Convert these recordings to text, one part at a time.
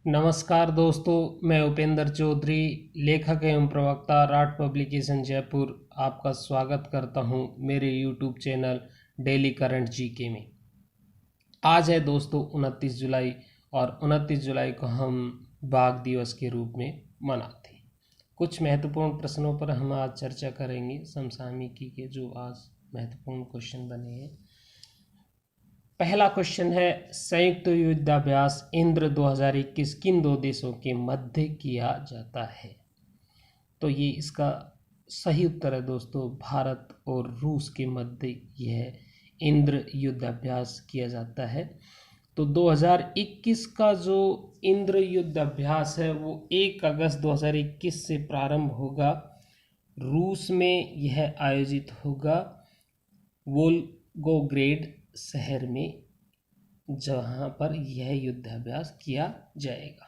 नमस्कार दोस्तों, मैं उपेंद्र चौधरी, लेखक एवं प्रवक्ता राट पब्लिकेशन जयपुर, आपका स्वागत करता हूं मेरे YouTube channel daily current GK में। आज है दोस्तों 29 जुलाई और 29 जुलाई को हम बाघ दिवस के रूप में मनाते हैं। कुछ महत्वपूर्ण प्रश्नों पर हम आज चर्चा करेंगे समसामयिकी के, जो आज महत्वपूर्ण क्वेश्चन बने हैं। पहला क्वेश्चन है, संयुक्त युद्धाभ्यास इंद्र 2021 किन दो देशों के मध्य किया जाता है? तो ये इसका सही उत्तर है दोस्तों, भारत और रूस के मध्य यह इंद्र युद्धाभ्यास किया जाता है। तो 2021 का जो इंद्र युद्धाभ्यास है वो 1 अगस्त 2021 से प्रारंभ होगा। रूस में यह आयोजित होगा वोल्गोग्रेड शहर में, जहां पर यह युद्धाभ्यास किया जाएगा।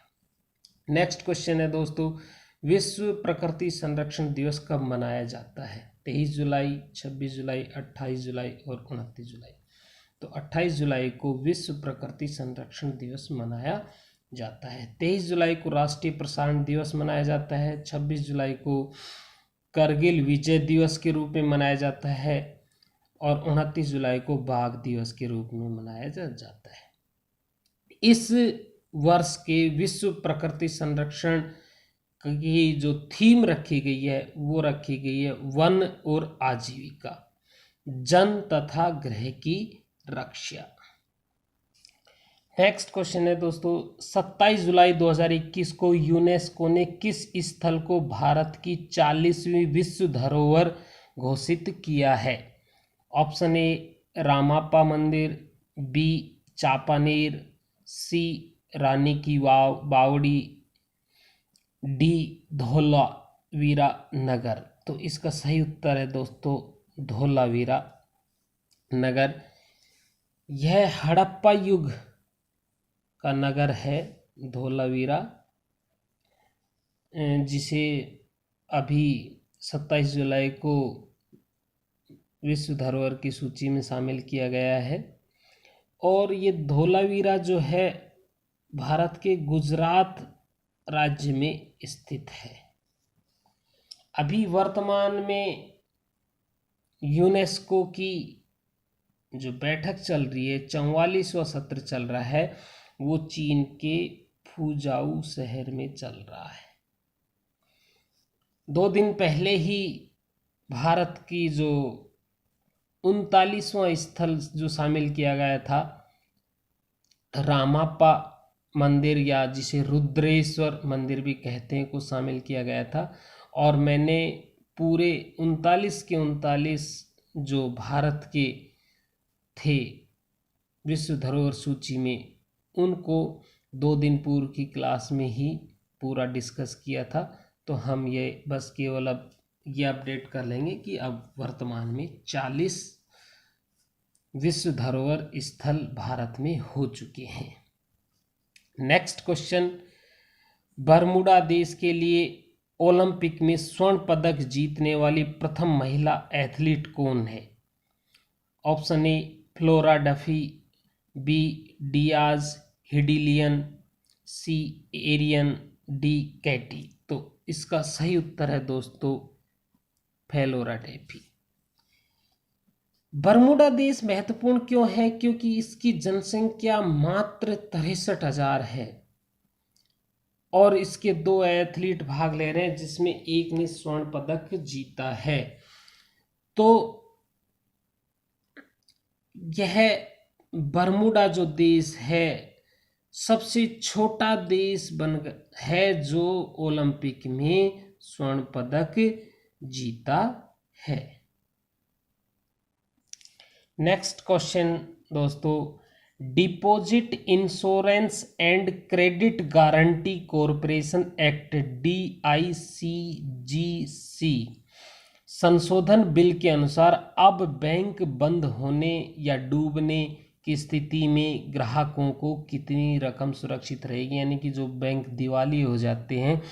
नेक्स्ट क्वेश्चन है दोस्तों, विश्व प्रकृति संरक्षण दिवस कब मनाया जाता है? 23 जुलाई, 26 जुलाई, 28 जुलाई और 29 जुलाई। तो 28 जुलाई को विश्व प्रकृति संरक्षण दिवस मनाया जाता है। 23 जुलाई को राष्ट्रीय प्रसारण दिवस मनाया जाता है। 26 जुलाई को करगिल विजय दिवस के रूप में मनाया जाता है और 29 जुलाई को बाघ दिवस के रूप में मनाया जाता है। इस वर्ष के विश्व प्रकृति संरक्षण की जो थीम रखी गई है वो रखी गई है वन और आजीविका, जन तथा ग्रह की रक्षा। नेक्स्ट क्वेश्चन है दोस्तों, 27 जुलाई 2021 को यूनेस्को ने किस स्थल को भारत की 40वीं विश्व धरोहर घोषित किया है? ऑप्शन ए रामाप्पा मंदिर, बी चापानेर, सी रानी की वाव बावड़ी, डी धोलावीरा नगर। तो इसका सही उत्तर है दोस्तों धोलावीरा नगर। यह हड़प्पा युग का नगर है धोलावीरा, जिसे अभी 27 जुलाई को विश्व धरोहर की सूची में शामिल किया गया है। और ये धोलावीरा जो है भारत के गुजरात राज्य में स्थित है। अभी वर्तमान में यूनेस्को की जो बैठक चल रही है, 44वां सत्र चल रहा है, वो चीन के फुजाऊ शहर में चल रहा है। 2 दिन पहले ही भारत की जो 39वां स्थल जो शामिल किया गया था, रामाप्पा मंदिर या जिसे रुद्रेश्वर मंदिर भी कहते हैं, को शामिल किया गया था। और मैंने पूरे 39 के 39 जो भारत के थे विश्व धरोहर सूची में, उनको 2 दिन पूर्व की क्लास में ही पूरा डिस्कस किया था। तो हम ये बस केवल अब ये अपडेट कर लेंगे कि अब वर्तमान में 40 विश्व धरोहर स्थल भारत में हो चुके हैं। नेक्स्ट क्वेश्चन, बरमूडा देश के लिए ओलंपिक में स्वर्ण पदक जीतने वाली प्रथम महिला एथलीट कौन है? Option A Flora Duffy, B Diaz Hidilyn, C Arian, D Katie. तो इसका सही उत्तर है दोस्तों फ्लोरा डफी। बरमूडा देश महत्वपूर्ण क्यों है? क्योंकि इसकी जनसंख्या मात्र 63,000 है और इसके 2 एथलीट भाग ले रहे हैं, जिसमें एक ने स्वर्ण पदक जीता है। तो यह बरमूडा जो देश है सबसे छोटा देश है जो ओलंपिक में स्वर्ण पदक जीता है। नेक्स्ट क्वेश्चन दोस्तों, deposit insurance and credit guarantee corporation act DICGC संशोधन बिल के अनुसार अब बैंक बंद होने या डूबने की स्थिति में ग्राहकों को कितनी रकम सुरक्षित रहेगी? यानी कि जो बैंक दिवाली हो जाते हैं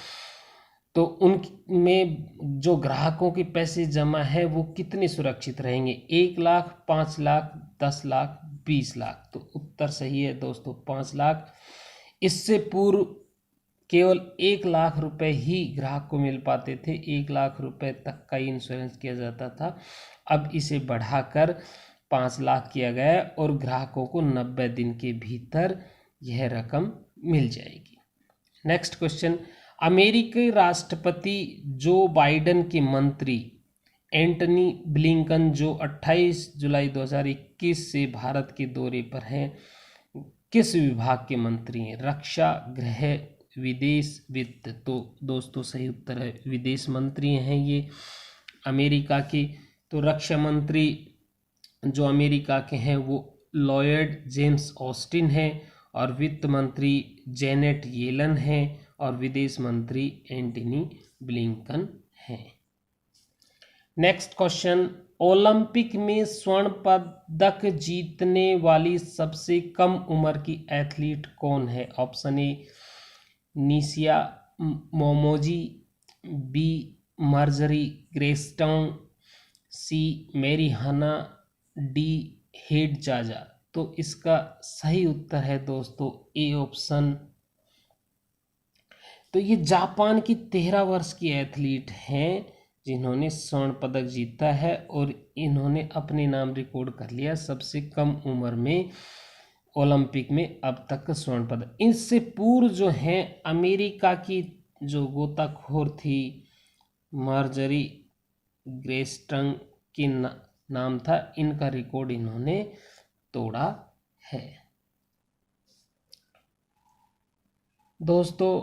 तो उनमें जो ग्राहकों के पैसे जमा है वो कितने सुरक्षित रहेंगे? 1 लाख, 5 लाख, 10 लाख, 20 लाख। तो उत्तर सही है दोस्तों 5 लाख। इससे पूर्व केवल 1 लाख रुपए ही ग्राहक को मिल पाते थे, 1 लाख रुपए तक का ही इंश्योरेंस किया जाता था। अब इसे बढ़ाकर 5 लाख किया गया है और ग्राहकों को 90 दिन के भीतर यह रकम मिल जाएगी। नेक्स्ट क्वेश्चन, अमेरिकी राष्ट्रपति जो बाइडेन के मंत्री एंटनी ब्लिंकन जो 28 जुलाई 2021 से भारत के दौरे पर हैं, किस विभाग के मंत्री हैं? रक्षा, गृह, विदेश, वित्त। तो दोस्तों सही उत्तर है विदेश मंत्री हैं ये अमेरिका के। तो रक्षा मंत्री जो अमेरिका के हैं वो लॉयड जेम्स ऑस्टिन है, और वित्त मंत्री जेनेट येलन है, और विदेश मंत्री एंटनी ब्लिंकन हैं। नेक्स्ट क्वेश्चन, ओलंपिक में स्वर्ण पदक जीतने वाली सबसे कम उम्र की एथलीट कौन है? Option A Nishiya Momiji, B Margery Greystone, C Mary Hana, D Hend Zaza. तो इसका सही उत्तर है दोस्तों ए ऑप्शन। तो ये जापान की 13 वर्ष की एथलीट हैं जिन्होंने स्वर्ण पदक जीता है, और इन्होंने अपने नाम रिकॉर्ड कर लिया सबसे कम उम्र में ओलंपिक में अब तक स्वर्ण पदक। इससे पूर्व जो हैं अमेरिका की जो गोताखोर थी मार्जरी ग्रेस्टन के नाम था, इनका रिकॉर्ड इन्होंने तोड़ा है। दोस्तों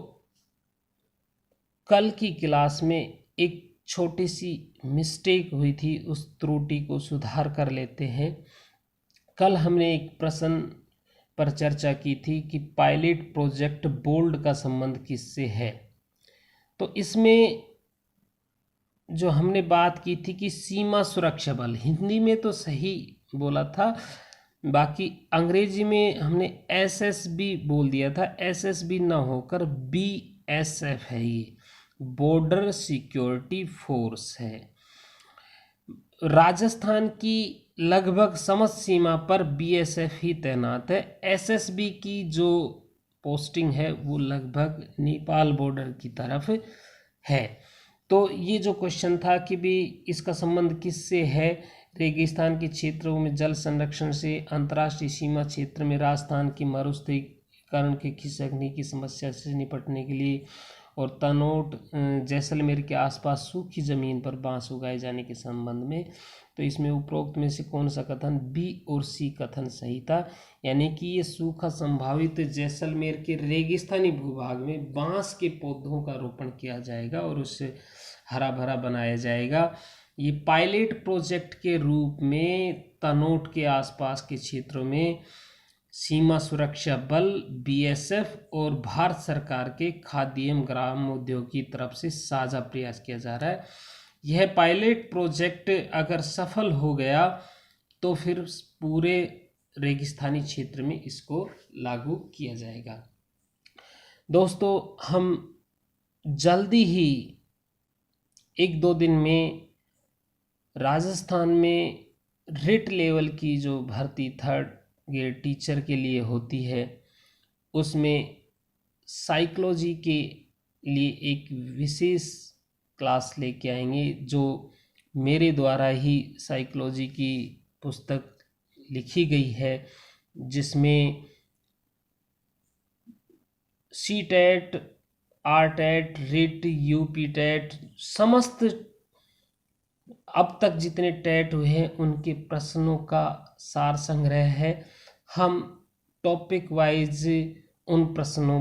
कल की क्लास में एक छोटी सी मिस्टेक हुई थी, उस त्रुटि को सुधार कर लेते हैं। कल हमने एक प्रश्न पर चर्चा की थी कि पायलट प्रोजेक्ट बोल्ड का संबंध किससे है। तो इसमें जो हमने बात की थी कि सीमा सुरक्षा बल, हिंदी में तो सही बोला था, बाकी अंग्रेजी में हमने एसएसबी बोल दिया था। एसएसबी ना होकर बीएसएफ है, ये बॉर्डर सिक्योरिटी फोर्स है। राजस्थान की लगभग समस्त सीमा पर बीएसएफ ही तैनात है। एसएसबी की जो पोस्टिंग है वो लगभग नेपाल बॉर्डर की तरफ है। तो ये जो क्वेश्चन था कि भी इसका संबंध किससे है, रेगिस्तान के क्षेत्रों में जल संरक्षण से, अंतर्राष्ट्रीय सीमा क्षेत्र में राजस्थान की मरुस्थलीकरण के खिसकने की समस्या से निपटने के लिए, और तनोट जैसलमेर के आसपास सूखी जमीन पर बांस उगाए जाने के संबंध में। तो इसमें उपरोक्त में से कौन सा कथन बी और सी कथन सही था? यानी कि ये सूखा संभावित जैसलमेर के रेगिस्तानी भूभाग में बांस के पौधों का रोपण किया जाएगा और उससे हरा भरा बनाया जाएगा। ये पायलट प्रोजेक्ट के रूप में तनोट के आसपास के क्षेत्रों में सीमा सुरक्षा बल बीएसएफ और भारत सरकार के खाद्य एवं ग्राम उद्योग की तरफ से साझा प्रयास किया जा रहा है। यह पायलट प्रोजेक्ट अगर सफल हो गया तो फिर पूरे रेगिस्तानी क्षेत्र में इसको लागू किया जाएगा। दोस्तों हम जल्दी ही 1-2 दिन में राजस्थान में रिट लेवल की जो भर्ती 3rd ग्रेड टीचर के लिए होती है, उसमें साइकोलॉजी के लिए एक विशेष क्लास लेके आएंगे, जो मेरे द्वारा ही साइकोलॉजी की पुस्तक लिखी गई है, जिसमें C TET, R TET, REET, UP TET, समस्त अब तक जितने टेट हुए हैं उनके प्रश्नों का सार संग्रह है। हम टॉपिक वाइज उन प्रश्नों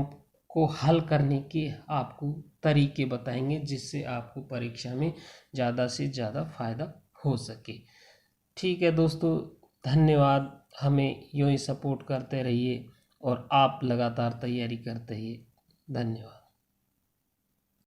को हल करने के आपको तरीके बताएंगे, जिससे आपको परीक्षा में ज़्यादा से ज़्यादा फायदा हो सके। ठीक है दोस्तों, धन्यवाद। हमें यूँ ही सपोर्ट करते रहिए और आप लगातार तैयारी करते रहिए। धन्यवाद।